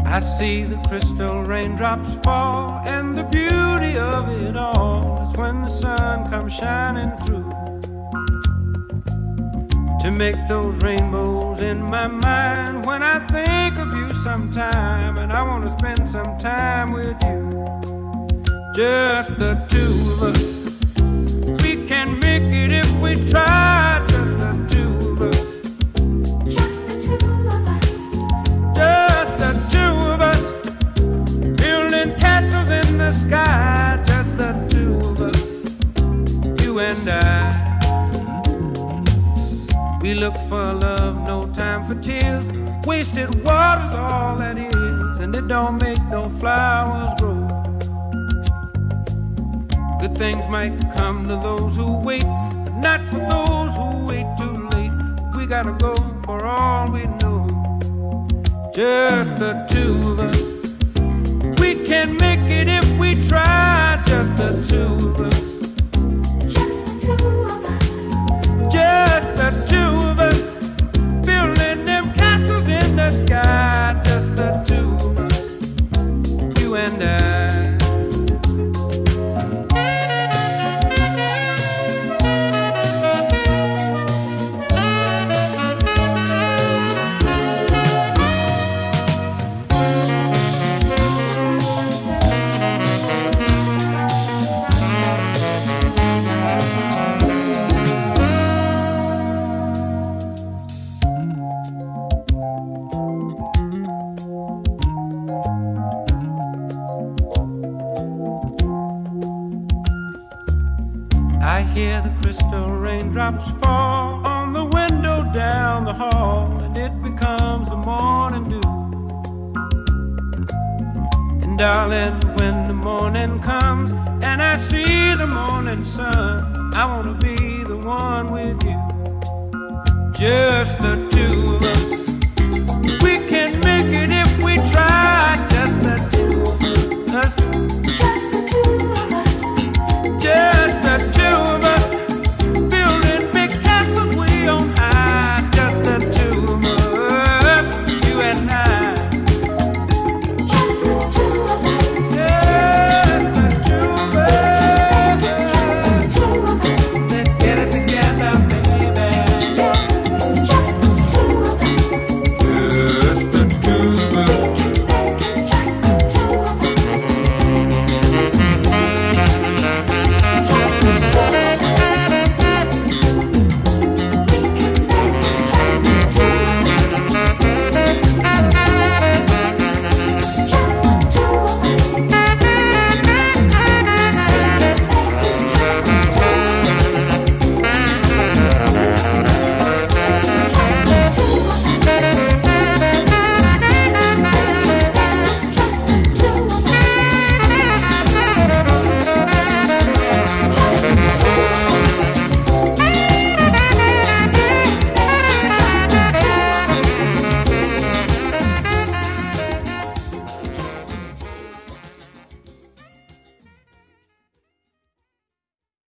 I see the crystal raindrops fall, and the beauty of it all is when the sun comes shining through to make those rainbows in my mind. When I think of you sometime, and I want to spend some time with you, just the two of us. We can make it if we try, just the two of us. Just the two of us. Just the two of us, building castles in the sky. Just the two of us, you and I. We look for love, no time for tears. Wasted water's all that is, and it don't make no flowers grow. Good things might come to those who wait, but not for those who wait too late. We gotta go for all we know. Just the two of us. We can make it if we try. Just the two of us. Just the two of us. Just the two of us, building them castles in the sky. Just the two of us, you and I. I hear the crystal raindrops fall on the window down the hall, and it becomes the morning dew. And darling, when the morning comes and I see the morning sun, I wanna be the one with you. Just the